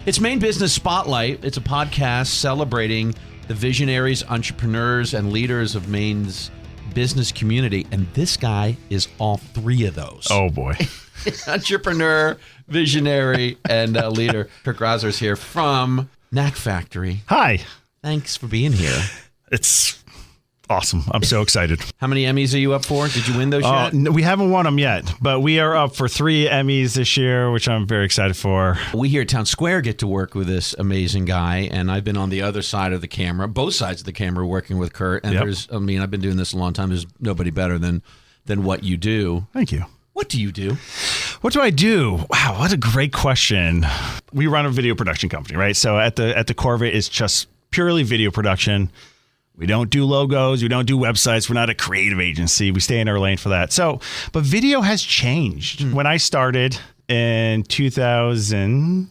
It's Maine Business Spotlight. It's a podcast celebrating the visionaries, entrepreneurs, and leaders of Maine's business community. And this guy is all three of those. Oh, boy. Entrepreneur, visionary, and leader. Kurt Graser is here from Knack Factory. Hi. Thanks for being here. It's awesome. I'm so excited. How many Emmys are you up for? Did you win those yet? We haven't won them yet, but we are up for 3 Emmys this year, which I'm very excited for. We here at Town Square get to work with this amazing guy, and I've been on the other side of the camera, both sides of the camera, working with Kurt. And I've been doing this a long time. There's nobody better than what you do. Thank you. What do you do? What do I do? Wow, what a great question. We run a video production company, right? So at the core of it is just purely video production. We don't do logos. We don't do websites. We're not a creative agency. We stay in our lane for that. But video has changed. When I started in 2000,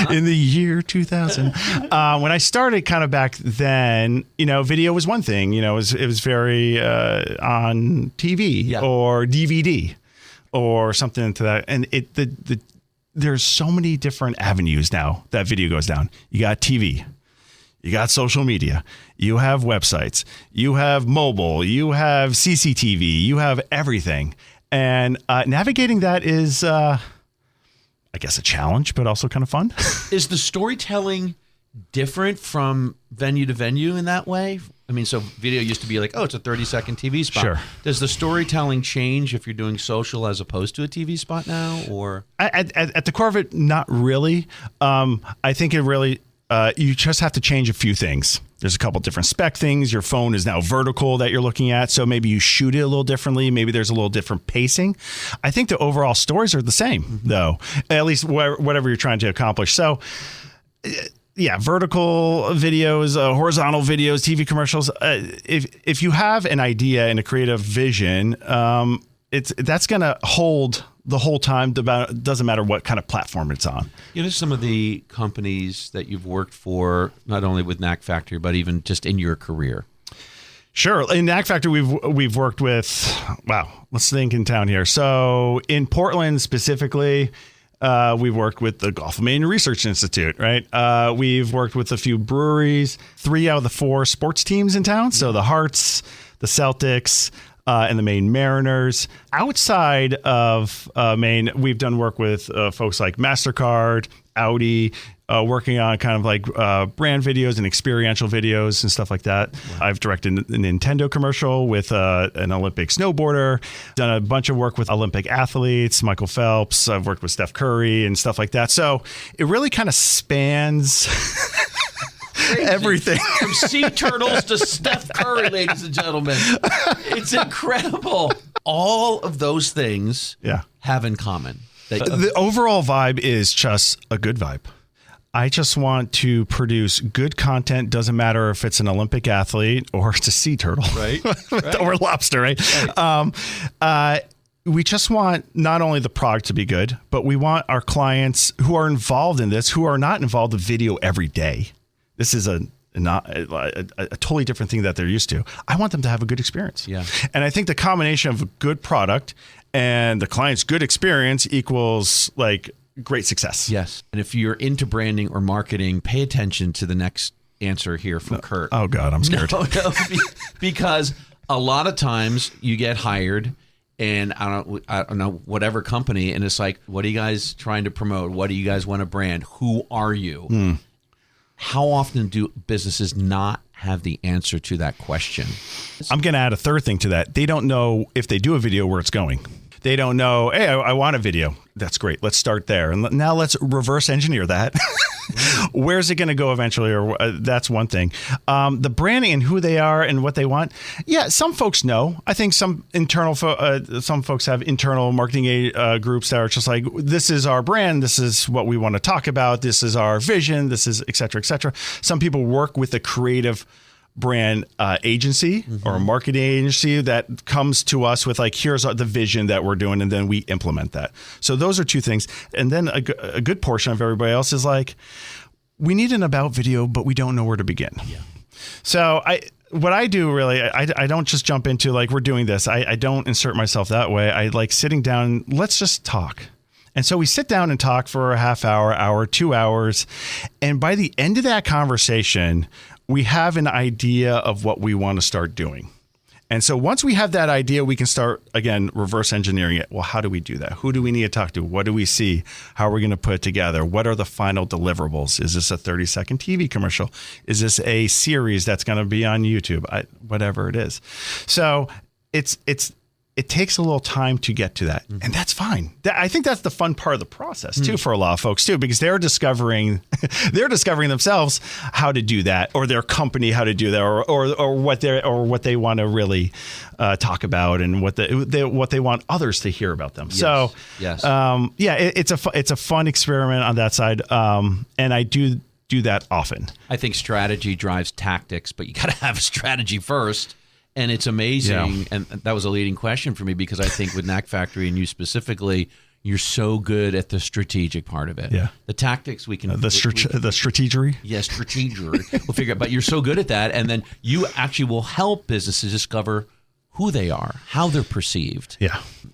in the year 2000, when I started kind of back then, video was one thing. It was very on TV or DVD or something to that. And there's so many different avenues now that video goes down. You got TV. You got social media, you have websites, you have mobile, you have CCTV, you have everything. And navigating that is, I guess, a challenge, but also kind of fun. Is the storytelling different from venue to venue in that way? I mean, so video used to be like, it's a 30-second TV spot. Sure. Does the storytelling change if you're doing social as opposed to a TV spot now? Or at the core of it, not really. I think it really... you just have to change a few things. There's a couple different spec things. Your phone is now vertical that you're looking at. So maybe you shoot it a little differently. Maybe there's a little different pacing. I think the overall stories are the same, though, at least whatever you're trying to accomplish. So, vertical videos, horizontal videos, TV commercials. If you have an idea and a creative vision, that's going to hold the whole time. Doesn't matter what kind of platform it's on. Some of the companies that you've worked for, not only with Knack Factory, but even just in your career. Sure. In Knack Factory, we've worked with, let's think in town here. So in Portland specifically, we've worked with the Gulf of Maine Research Institute, right? We've worked with a few breweries, 3 out of the 4 sports teams in town. So the Hearts, the Celtics, and the Maine Mariners. Outside of Maine, we've done work with folks like MasterCard, Audi, working on kind of like brand videos and experiential videos and stuff like that. Wow. I've directed a Nintendo commercial with an Olympic snowboarder, done a bunch of work with Olympic athletes, Michael Phelps. I've worked with Steph Curry and stuff like that. So it really kind of spans... everything. From sea turtles to Steph Curry, ladies and gentlemen. It's incredible. All of those things have in common. The overall vibe is just a good vibe. I just want to produce good content. Doesn't matter if it's an Olympic athlete or it's a sea turtle. Right. Or lobster, right? We just want not only the product to be good, but we want our clients who are involved in this, who are not involved in video every day. This is a totally different thing that they're used to. I want them to have a good experience. Yeah. And I think the combination of a good product and the client's good experience equals like great success. Yes. And if you're into branding or marketing, pay attention to the next answer here from Kurt. Oh, God, I'm scared. No, because a lot of times you get hired and I don't know, whatever company, and it's like, what are you guys trying to promote? What do you guys want to brand? Who are you? How often do businesses not have the answer to that question? I'm going to add a third thing to that. They don't know if they do a video where it's going. They don't know, hey, I want a video. That's great. Let's start there. And now let's reverse engineer that. Where's it going to go eventually? Or that's one thing. The branding and who they are and what they want. Yeah, some folks know. I think some some folks have internal marketing groups that are just like, this is our brand. This is what we want to talk about. This is our vision. This is et cetera, et cetera. Some people work with a creative brand agency or a marketing agency that comes to us with like, here's the vision that we're doing, and then we implement that. So those are two things. And then a good portion of everybody else is like, we need an about video, but we don't know where to begin. Yeah. So what I do really, I don't just jump into like, we're doing this. I don't insert myself that way. I like sitting down, let's just talk. And so we sit down and talk for a half hour, 2 hours. And by the end of that conversation, we have an idea of what we want to start doing. And so once we have that idea, we can start, again, reverse engineering it. Well, how do we do that? Who do we need to talk to? What do we see? How are we going to put it together? What are the final deliverables? Is this a 30-second TV commercial? Is this a series that's going to be on YouTube? Whatever it is. So it takes a little time to get to that. And that's fine. I think that's the fun part of the process too, for a lot of folks too, because they're discovering themselves how to do that, or their company how to do that, or what they want to really talk about, and what they want others to hear about them. Yes. So it's a fun experiment on that side. And I do that often. I think strategy drives tactics, but you got to have a strategy first. And it's amazing, and that was a leading question for me, because I think with Knack Factory and you specifically, you're so good at the strategic part of it. Yeah. The tactics we can... the strategery? Yes, strategery. We'll figure it out. But you're so good at that, and then you actually will help businesses discover who they are, how they're perceived,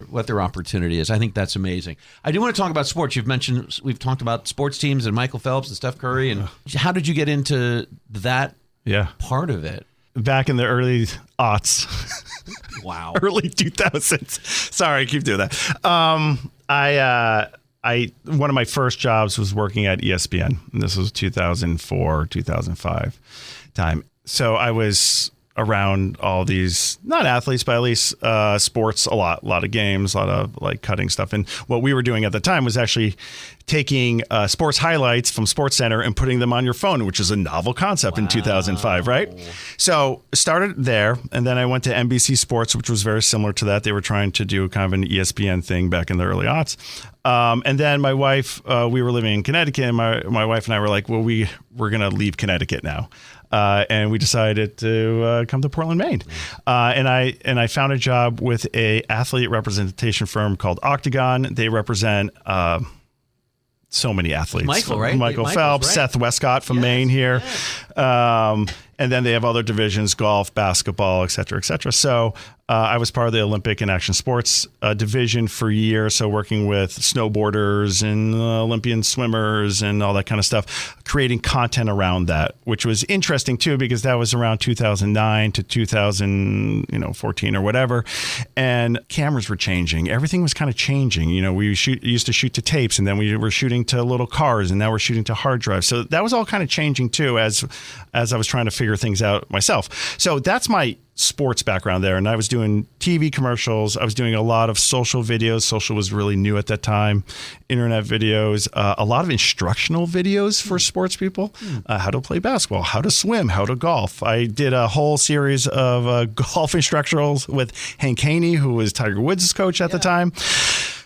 what their opportunity is. I think that's amazing. I do want to talk about sports. We've talked about sports teams and Michael Phelps and Steph Curry. And how did you get into that part of it? Back in the early aughts. Wow. Early 2000s. Sorry, I keep doing that. One of my first jobs was working at ESPN. And this was 2004, 2005 time. So I was around all these, not athletes, but at least sports a lot of games, a lot of like cutting stuff. And what we were doing at the time was actually taking sports highlights from SportsCenter and putting them on your phone, which is a novel concept in 2005, right? So started there, and then I went to NBC Sports, which was very similar to that. They were trying to do kind of an ESPN thing back in the early aughts. And then my wife, we were living in Connecticut, and my wife and I were like, well, we're going to leave Connecticut now. And we decided to come to Portland, Maine. And I found a job with a athlete representation firm called Octagon. They represent so many athletes. Michael, right? Michael Phelps, right. Seth Westcott from Maine here. Yes. And then they have other divisions, golf, basketball, et cetera, et cetera. So I was part of the Olympic and action sports division for years. So working with snowboarders and Olympian swimmers and all that kind of stuff, creating content around that, which was interesting too, because that was around 2009 to 2014 or whatever. And cameras were changing. Everything was kind of changing. We used to shoot to tapes, and then we were shooting to little cars, and now we're shooting to hard drives. So that was all kind of changing too, as I was trying to figure things out myself. So that's my sports background there. And I was doing TV commercials. I was doing a lot of social videos. Social was really new at that time. Internet videos, a lot of instructional videos for sports people, how to play basketball, how to swim, how to golf. I did a whole series of golf instructionals with Hank Haney, who was Tiger Woods' coach at the time.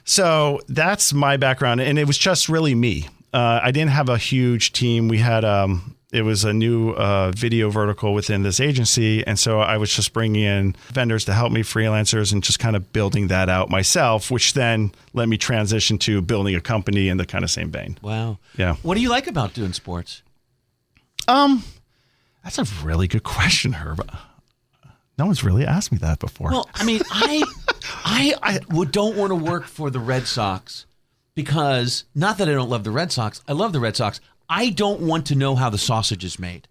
So that's my background. And it was just really me. I didn't have a huge team. We had... it was a new video vertical within this agency. And so I was just bringing in vendors to help me, freelancers, and just kind of building that out myself, which then let me transition to building a company in the kind of same vein. Wow. Yeah. What do you like about doing sports? That's a really good question, Herb. No one's really asked me that before. Well, I mean, I don't want to work for the Red Sox because, not that I don't love the Red Sox. I love the Red Sox. I don't want to know how the sausage is made.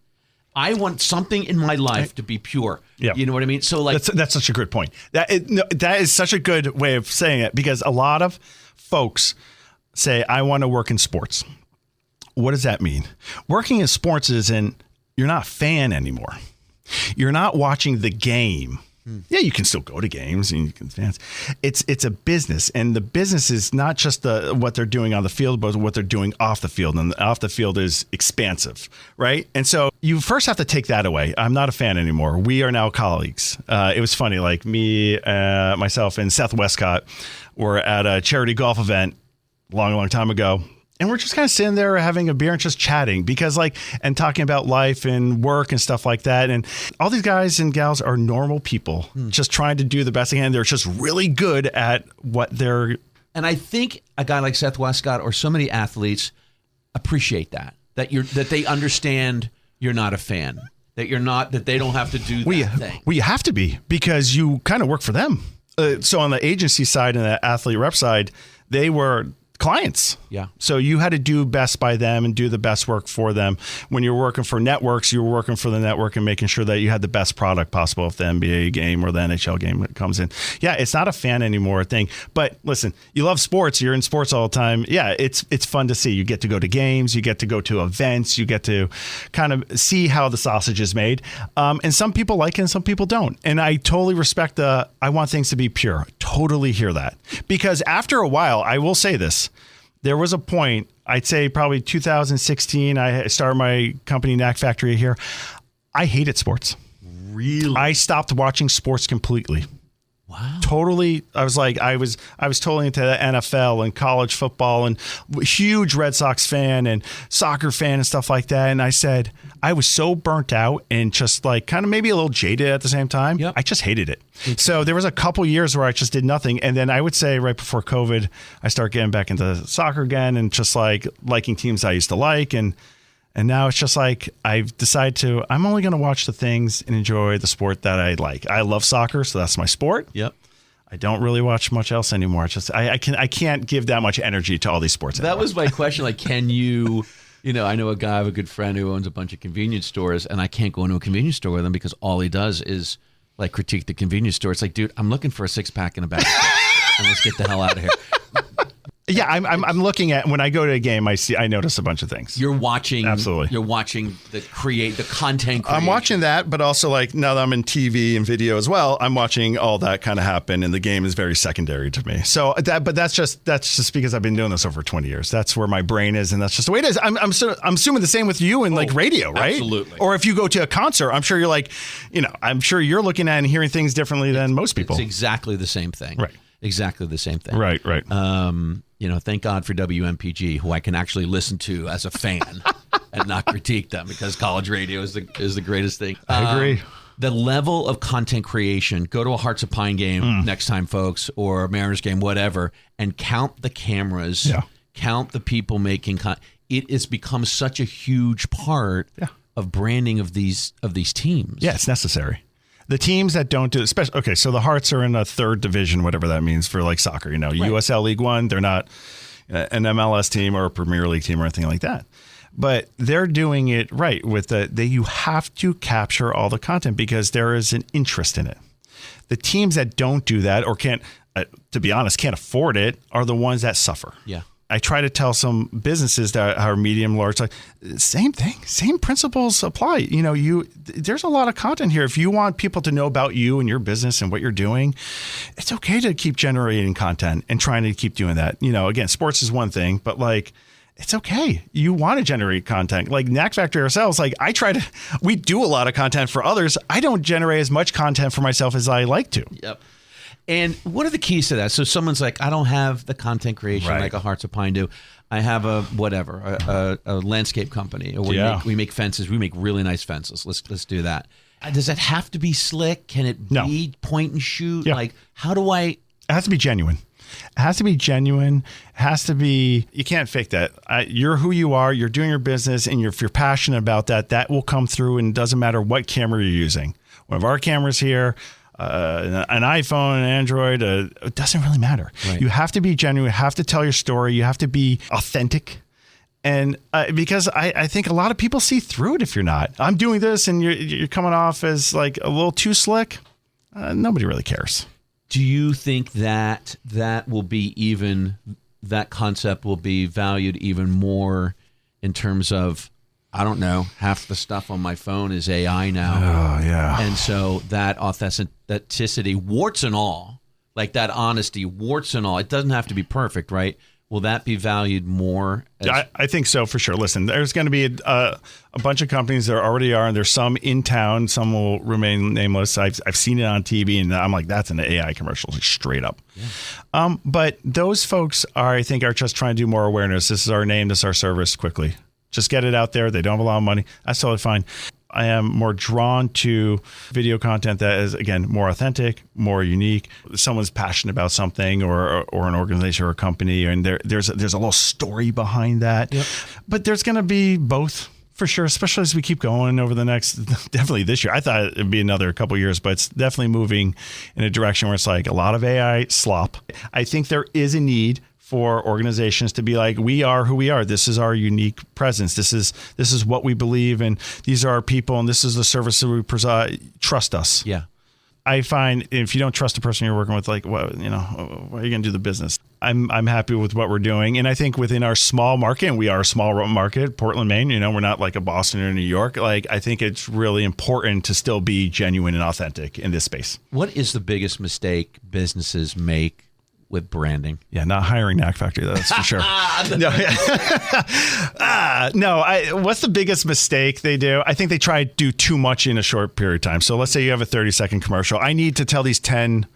I want something in my life to be pure. Yeah. You know what I mean? So like that's such a good point. That is such a good way of saying it, because a lot of folks say, I want to work in sports. What does that mean? Working in sports isn't, you're not a fan anymore. You're not watching the game. Yeah, you can still go to games and you can fans. It's a business, and the business is not just what they're doing on the field, but what they're doing off the field. And off the field is expansive, right? And so you first have to take that away. I'm not a fan anymore. We are now colleagues. It was funny, like me, myself, and Seth Westcott were at a charity golf event a long time ago. And we're just kind of sitting there having a beer and just chatting and talking about life and work and stuff like that. And all these guys and gals are normal people just trying to do the best they can. They're just really good at what they're. And I think a guy like Seth Westcott or so many athletes appreciate that they understand you're not a fan, that they don't have to do that thing. We have to be, because you kind of work for them. So on the agency side and the athlete rep side, they were clients. Yeah. So you had to do best by them and do the best work for them. When you're working for networks, you were working for the network and making sure that you had the best product possible if the NBA game or the NHL game comes in. Yeah, it's not a fan anymore thing. But listen, you love sports. You're in sports all the time. Yeah, it's fun to see. You get to go to games. You get to go to events. You get to kind of see how the sausage is made. And some people like it and some people don't. And I totally respect I want things to be pure. Totally hear that. Because after a while, I will say this. There was a point, I'd say probably 2016, I started my company, Knack Factory here. I hated sports. Really? I stopped watching sports completely. Wow. Totally. I was totally into the NFL and college football and huge Red Sox fan and soccer fan and stuff like that. And I said, I was so burnt out and just like kind of maybe a little jaded at the same time. Yep. I just hated it. So there was a couple years where I just did nothing. And then I would say right before COVID, I started getting back into soccer again and just like liking teams I used to like. And now it's just like I've decided I'm only going to watch the things and enjoy the sport that I like. I love soccer, so that's my sport. Yep. I don't really watch much else anymore. It's just I can't give that much energy to all these sports anymore. That was my question. Like, can you, I know I have a good friend who owns a bunch of convenience stores, and I can't go into a convenience store with him because all he does is like critique the convenience store. It's like, dude, I'm looking for a 6-pack and a bag of chips, and let's get the hell out of here. Yeah, I'm looking at when I go to a game, I notice a bunch of things. You're watching, absolutely. You're watching the content creation. I'm watching that, but also like now that I'm in TV and video as well, I'm watching all that kind of happen, and the game is very secondary to me. So that's just because I've been doing this over 20 years. That's where my brain is, and that's just the way it is. I'm assuming the same with you in like radio, right? Absolutely. Or if you go to a concert, I'm sure you're like, I'm sure you're looking at and hearing things differently than most people. It's exactly the same thing. Right. Exactly the same thing. Right. Thank God for WMPG, who I can actually listen to as a fan and not critique them, because college radio is the greatest thing. I agree. The level of content creation, go to a Hearts of Pine game next time, folks, or a Mariners game, whatever, and count the cameras, count the people making content. It has become such a huge part of branding of these teams. Yeah, it's necessary. The teams that don't do it, especially, okay, so the Hearts are in a third division, whatever that means for like soccer, right. USL League One, they're not an MLS team or a Premier League team or anything like that. But they're doing it right with you have to capture all the content because there is an interest in it. The teams that don't do that or can't, to be honest, can't afford it are the ones that suffer. Yeah. I try to tell some businesses that are medium, large, like same thing, same principles apply. There's a lot of content here. If you want people to know about you and your business and what you're doing, it's okay to keep generating content and trying to keep doing that. Again, sports is one thing, but like, it's okay. You want to generate content. Like Knack Factory ourselves, like we do a lot of content for others. I don't generate as much content for myself as I like to. Yep. And what are the keys to that? So someone's like, I don't have the content creation like a Hearts of Pine do. I have a landscape company. Or we make fences. We make really nice fences. Let's do that. Does it have to be slick? Can it be point and shoot? Yeah. Like, how do I? It has to be genuine. It has to be genuine. It has to be, you can't fake that. You're who you are. You're doing your business, and if you're passionate about that, that will come through, and it doesn't matter what camera you're using. One of our cameras here, an iPhone, an Android, it doesn't really matter. Right. You have to be genuine. You have to tell your story. You have to be authentic. And because I think a lot of people see through it if you're not. I'm doing this and you're coming off as like a little too slick. Nobody really cares. Do you think that will be that concept will be valued even more in terms of, I don't know, half the stuff on my phone is AI now. Oh, yeah. And so that authenticity, warts and all, like that honesty, warts and all, it doesn't have to be perfect, right? Will that be valued more? I think so, for sure. Listen, there's going to be a bunch of companies that already are, and there's some in town. Some will remain nameless. I've seen it on TV, and I'm like, that's an AI commercial, like straight up. Yeah. But those folks I think are just trying to do more awareness. This is our name. This is our service. Quickly. Just get it out there. They don't have a lot of money. That's totally fine. I am more drawn to video content that is, again, more authentic, more unique. Someone's passionate about something or an organization or a company, and there's a little story behind that. Yep. But there's going to be both for sure, especially as we keep going over the next, definitely this year. I thought it'd be another couple of years, but it's definitely moving in a direction where it's like a lot of AI slop. I think there is a need for organizations to be like, we are who we are. This is our unique presence. This is what we believe in. These are our people, and this is the service that we provide. Trust us. Yeah. I find if you don't trust the person you're working with, like, well, why are you going to do the business? I'm happy with what we're doing. And I think within our small market, and we are a small market, Portland, Maine, we're not like a Boston or New York. Like, I think it's really important to still be genuine and authentic in this space. What is the biggest mistake businesses make with branding? Yeah, not hiring Knack Factory, that's for sure. What's the biggest mistake they do? I think they try to do too much in a short period of time. So let's say you have a 30-second commercial. I need to tell these 10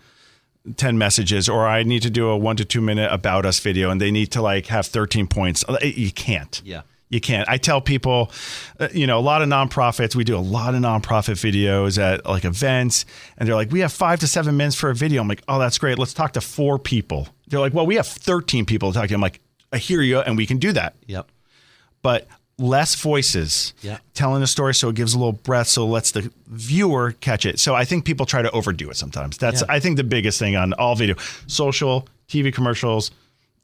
messages, or I need to do a 1 to 2 minute about us video, and they need to like have 13 points. You can't. Yeah. You can't. I tell people, a lot of nonprofits, we do a lot of nonprofit videos at like events, and they're like, we have 5 to 7 minutes for a video. I'm like, oh, that's great. Let's talk to 4 people. They're like, well, we have 13 people to talk to. I'm like, I hear you, and we can do that. Yep. But less voices telling a story, so it gives a little breath, so it lets the viewer catch it. So I think people try to overdo it sometimes. That's I think the biggest thing on all video, social, TV commercials,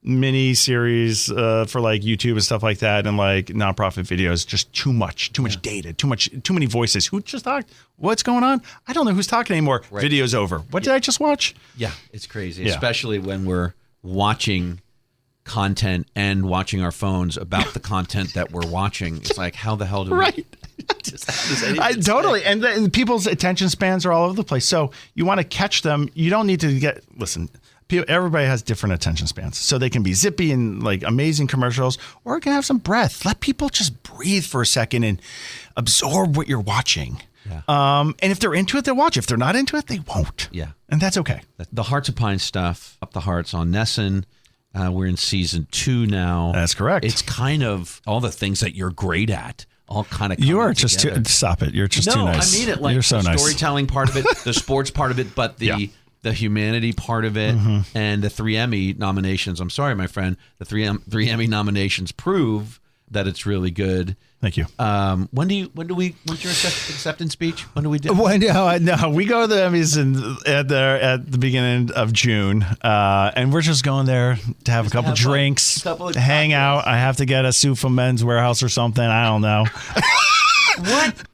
mini series for like YouTube and stuff like that, and like nonprofit videos, just too much data, too many voices. Who just talked? What's going on? I don't know who's talking anymore. Right. Video's over. What did I just watch? Yeah, it's crazy, especially when we're watching content and watching our phones about the content that we're watching. It's like, how the hell do we totally. And people's attention spans are all over the place. So you want to catch them. You don't need to everybody has different attention spans. So they can be zippy and like amazing commercials, or it can have some breath. Let people just breathe for a second and absorb what you're watching. Yeah. And if they're into it, they'll watch. If they're not into it, they won't. Yeah. And that's okay. The Hearts of Pine stuff, Up the Hearts on Nessun. We're in season 2 now. That's correct. It's kind of all the things that you're great at. All kind of you are just stop it. You're just too nice. I mean it. Like, you're so the nice. Storytelling part of it, the sports part of it, but the humanity part of it, and the 3 Emmy nominations. I'm sorry, my friend. The 3 Emmy nominations prove that it's really good. Thank you. When's your acceptance speech? When do we do? No, we go to the Emmys at the beginning of June, and we're just going there to have a couple drinks, hang out. I have to get a suit from Men's Warehouse or something. I don't know.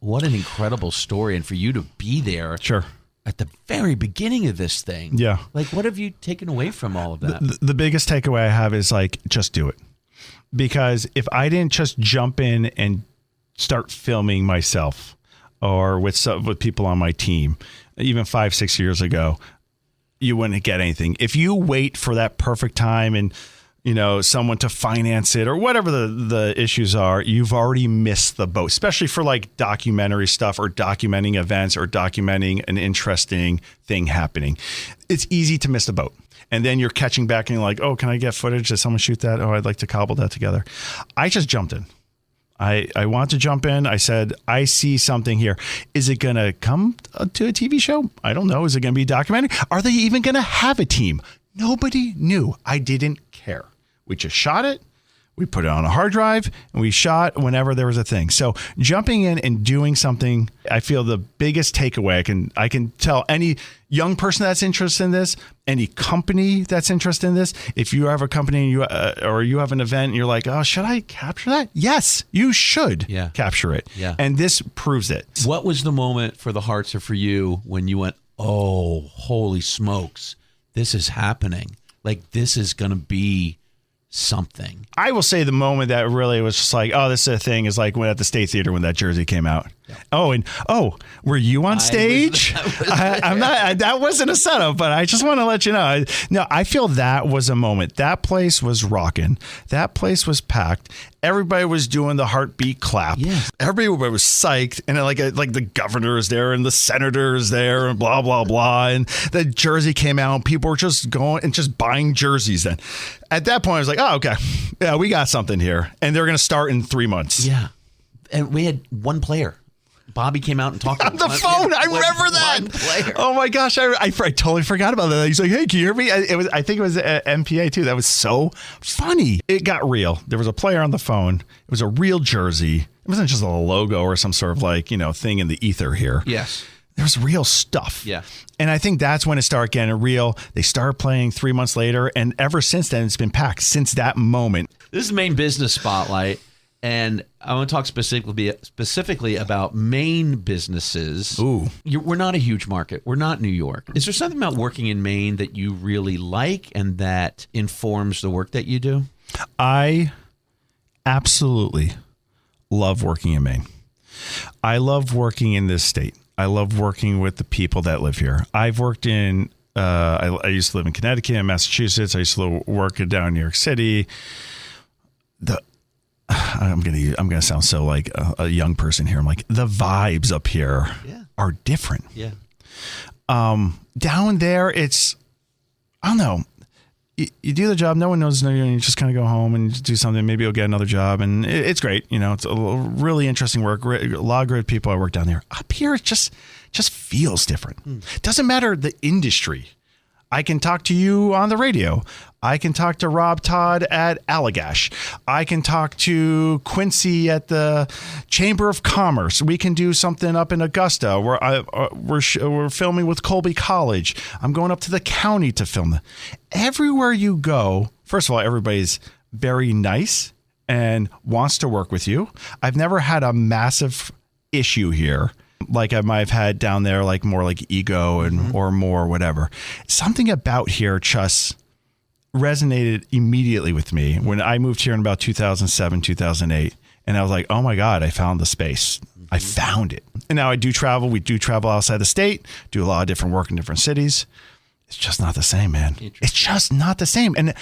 What an incredible story, and for you to be there. Sure. At the very beginning of this thing. Yeah. Like, what have you taken away from all of that? The biggest takeaway I have is like, just do it. Because if I didn't just jump in and start filming myself or with people on my team, even 5-6 years ago, you wouldn't get anything. If you wait for that perfect time and someone to finance it or whatever the issues are, you've already missed the boat, especially for like documentary stuff or documenting events or documenting an interesting thing happening. It's easy to miss the boat. And then you're catching back and you're like, oh, can I get footage? Did someone shoot that? Oh, I'd like to cobble that together. I just jumped in. I want to jump in. I said, I see something here. Is it going to come to a TV show? I don't know. Is it going to be a documentary? Are they even going to have a team? Nobody knew. I didn't care. We just shot it. We put it on a hard drive and we shot whenever there was a thing. So jumping in and doing something, I feel the biggest takeaway. I can tell any young person that's interested in this, any company that's interested in this, if you have a company and or you have an event and you're like, oh, should I capture that? Yes, you should capture it. Yeah. And this proves it. What was the moment for the Hearts or for you when you went, oh, holy smokes, this is happening? Like, this is going to be something. I will say the moment that really was just like, oh, this is a thing is like when at the State Theater when that jersey came out. Yeah. Were you on stage? That wasn't a setup, but I just want to let you know. I feel that was a moment. That place was rocking. That place was packed. Everybody was doing the heartbeat clap. Yes. Everybody was psyched. And like the governor is there and the senator is there and blah, blah, blah. And the jersey came out and people were just going and just buying jerseys then. At that point, I was like, oh, okay. Yeah, we got something here. And they're going to start in 3 months. Yeah. And we had one player. Bobby came out and talked on the phone. I remember that. Oh my gosh, I totally forgot about that. He's like, "Hey, can you hear me?" I think it was MPA too. That was so funny. It got real. There was a player on the phone. It was a real jersey. It wasn't just a logo or some sort of thing in the ether here. Yes. There's real stuff. Yeah. And I think that's when it started getting real. They started playing 3 months later. And ever since then, it's been packed since that moment. This is Maine Business Spotlight. And I want to talk specifically about Maine businesses. Ooh. We're not a huge market. We're not New York. Is there something about working in Maine that you really like and that informs the work that you do? I absolutely love working in Maine. I love working in this state. I love working with the people that live here. I've worked in, I used to live in Connecticut and Massachusetts. I used to work down in New York City. I'm gonna sound so like a young person here. I'm like, the vibes up here are different. Yeah. Down there, it's, I don't know. You do the job. No one knows. You just kind of go home and do something. Maybe you'll get another job, and it's great. It's a really interesting work. A lot of great people I work down there. Up here, it just feels different. Doesn't matter the industry. I can talk to you on the radio. I can talk to Rob Todd at Allagash. I can talk to Quincy at the Chamber of Commerce. We can do something up in Augusta where we're filming with Colby College. I'm going up to the county to film. Everywhere you go, first of all, everybody's very nice and wants to work with you. I've never had a massive issue here like I might have had down there, like more like ego and or more whatever. Something about here just resonated immediately with me when I moved here in about 2007, 2008. And I was like, oh my God, I found the space. I found it. And now I do travel. We do travel outside the state, do a lot of different work in different cities. It's just not the same, man. It's just not the same. And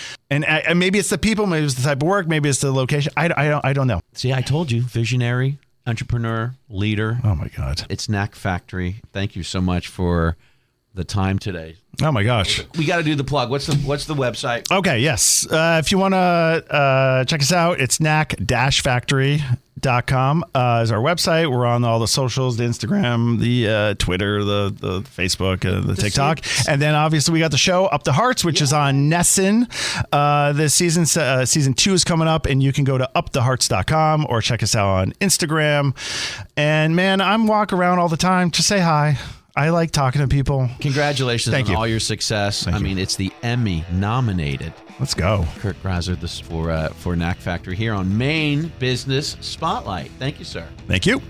maybe it's the people, maybe it's the type of work, maybe it's the location. I don't know. See, I told you, visionary, entrepreneur, leader. Oh my God. It's Knack Factory. Thank you so much for the time today. Oh my gosh. We got to do the plug. What's the website? Okay, yes. If you want to check us out, it's knack-factory.com is our website. We're on all the socials, the Instagram, the Twitter, the Facebook, the TikTok. And then obviously we got the show Up the Hearts, which is on Nessun. This season 2 is coming up, and you can go to upthehearts.com or check us out on Instagram. And man, I'm walking around all the time to say hi. I like talking to people. Congratulations on all your success. I mean, it's the Emmy-nominated. Let's go. Kurt Graser, this for Knack Factory here on Maine Business Spotlight. Thank you, sir. Thank you.